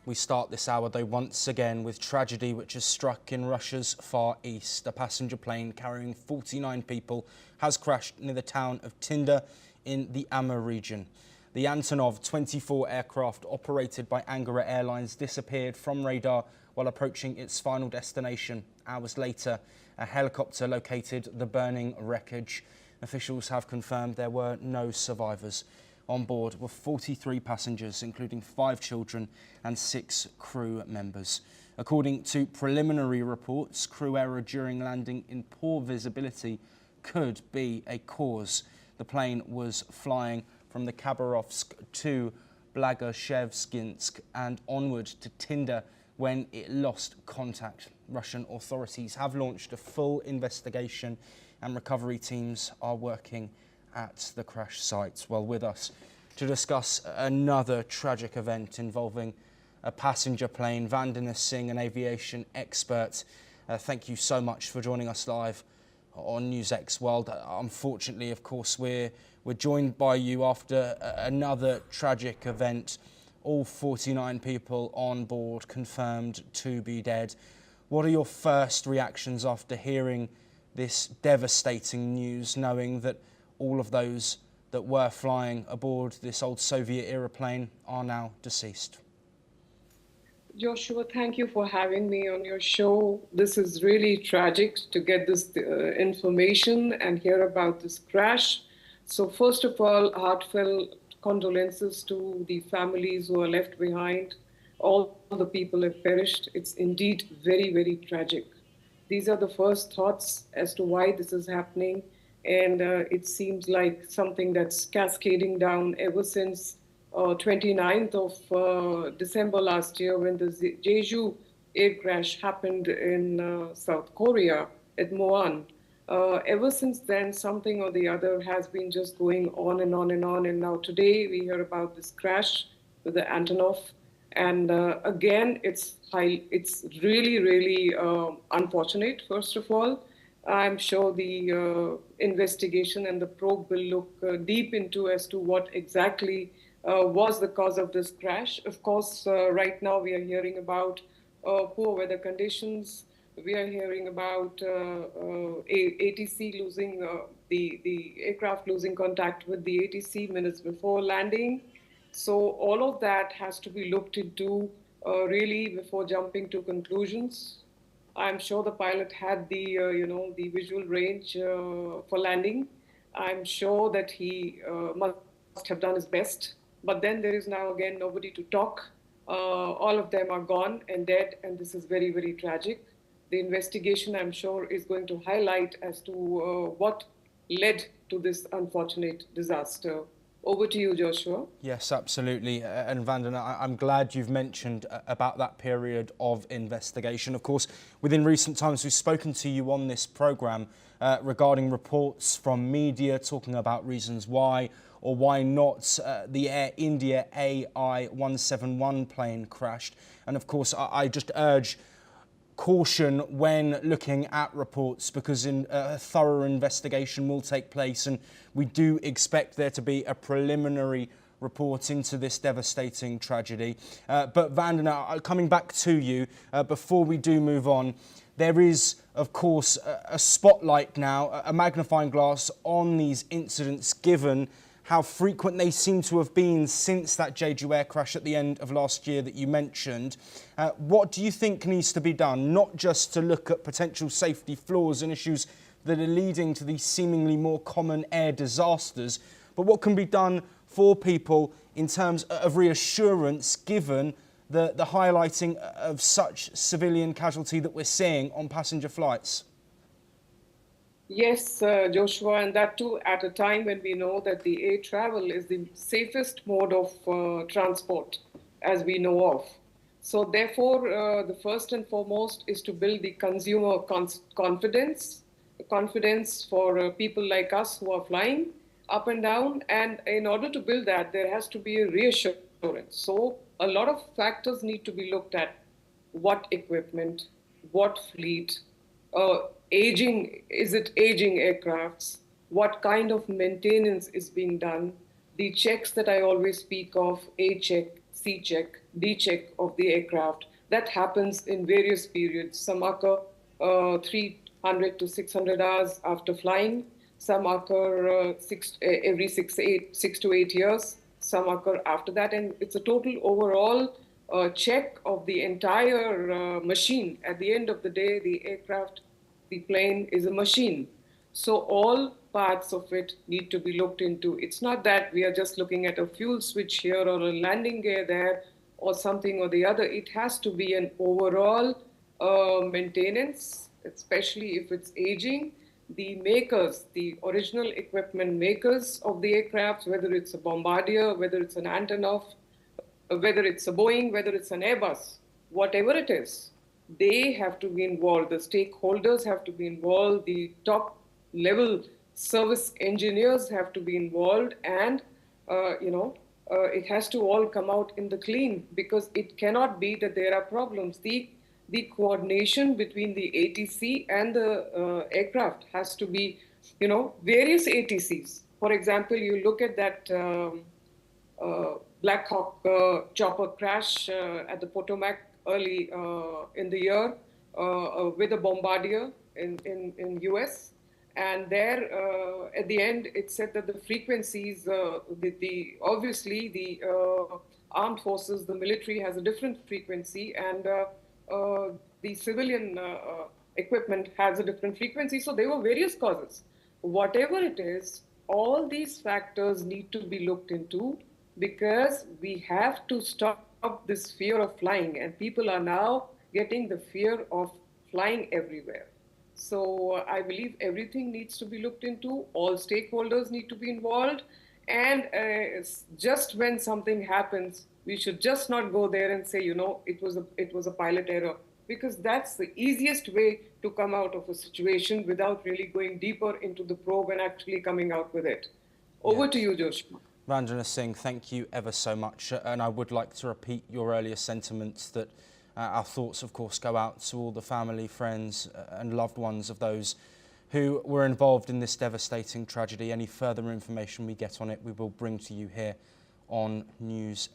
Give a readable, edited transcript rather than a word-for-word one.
We start this hour, though, once again with tragedy which has struck in Russia's Far East. A passenger plane carrying 49 people has crashed near the town of Tynda in the Angara region. The Antonov-24 aircraft operated by Angara Airlines disappeared from radar while approaching its final destination. Hours later, a helicopter located the burning wreckage. Officials have confirmed there were no survivors. On board were 43 passengers, including 5 children and 6 crew members. According to preliminary reports, crew error during landing in poor visibility could be a cause. The plane was flying from the Khabarovsk to Blagoshevskinsk and onward to Tynda when it lost contact. Russian authorities have launched a full investigation and recovery teams are working at the crash site. Well, with us to discuss another tragic event involving a passenger plane, Vandana Singh, an aviation expert. Thank you so much for joining us live on NewsX World. Unfortunately, of course, we're joined by you after another tragic event. All 49 people on board confirmed to be dead. What are your first reactions after hearing this devastating news, knowing that all of those that were flying aboard this old Soviet-era plane are now deceased? Joshua, thank you for having me on your show. This is really tragic to get this information and hear about this crash. So first of all, heartfelt condolences to the families who are left behind. All the people have perished. It's indeed very, very tragic. These are the first thoughts as to why this is happening. And it seems like something that's cascading down ever since 29th of December last year, when the Jeju air crash happened in South Korea at Muan. Ever since then, something or the other has been just going on and on and on. And now today we hear about this crash with the Antonov. And again, it's really, really unfortunate, first of all. I'm sure the investigation and the probe will look deep into as to what exactly was the cause of this crash. Of course, right now we are hearing about poor weather conditions. We are hearing about ATC losing, the aircraft losing contact with the ATC minutes before landing. So all of that has to be looked into really before jumping to conclusions. I'm sure the pilot had the, the visual range for landing. I'm sure that he must have done his best. But then there is now again nobody to talk. All of them are gone and dead, and this is very, very tragic. The investigation, I'm sure, is going to highlight as to what led to this unfortunate disaster. Over to you, Joshua. Yes, absolutely. And Vandana, I'm glad you've mentioned about that period of investigation. Of course, within recent times, we've spoken to you on this programme regarding reports from media talking about reasons why or why not the Air India AI-171 plane crashed. And of course, I just urge caution when looking at reports, because a thorough investigation will take place, and we do expect there to be a preliminary report into this devastating tragedy. But Vandana, coming back to you, before we do move on, there is, of course, a spotlight now, a magnifying glass on these incidents, given how frequent they seem to have been since that Jeju air crash at the end of last year that you mentioned. What do you think needs to be done, not just to look at potential safety flaws and issues that are leading to these seemingly more common air disasters, but what can be done for people in terms of reassurance, given the highlighting of such civilian casualty that we're seeing on passenger flights? Yes, Joshua, and that too at a time when we know that the air travel is the safest mode of transport, as we know of. So therefore, the first and foremost is to build the consumer confidence for people like us who are flying up and down. And in order to build that, there has to be a reassurance. So a lot of factors need to be looked at. What equipment, what fleet, is it aging aircrafts? What kind of maintenance is being done? The checks that I always speak of, A check, C check, D check of the aircraft. That happens in various periods. Some occur 300 to 600 hours after flying. Some occur every 6 to 8 years. Some occur after that. And it's a total overall check of the entire machine. At the end of the day, the aircraft, the plane is a machine. So all parts of it need to be looked into. It's not that we are just looking at a fuel switch here or a landing gear there or something or the other. It has to be an overall maintenance, especially if it's aging. The makers, the original equipment makers of the aircraft, whether it's a Bombardier, whether it's an Antonov, whether it's a Boeing, whether it's an Airbus, whatever it is, they have to be involved. The stakeholders have to be involved. The top level service engineers have to be involved, and it has to all come out in the clean, because it cannot be that there are problems. The coordination between the ATC and the aircraft has to be, various ATCs. For example, you look at that Black Hawk chopper crash at the Potomac early in the year with a Bombardier in US. And there, at the end, it said that the frequencies, obviously the armed forces, the military has a different frequency, and the civilian equipment has a different frequency. So there were various causes. Whatever it is, all these factors need to be looked into, because we have to stop this fear of flying, and people are now getting the fear of flying everywhere. So I believe everything needs to be looked into. All stakeholders need to be involved. And just when something happens, we should just not go there and say, it was a pilot error, because that's the easiest way to come out of a situation without really going deeper into the probe and actually coming out with it. Over to you, Joshua. Vandana Singh, thank you ever so much. And I would like to repeat your earlier sentiments that our thoughts, of course, go out to all the family, friends and loved ones of those who were involved in this devastating tragedy. Any further information we get on it, we will bring to you here on NewsX.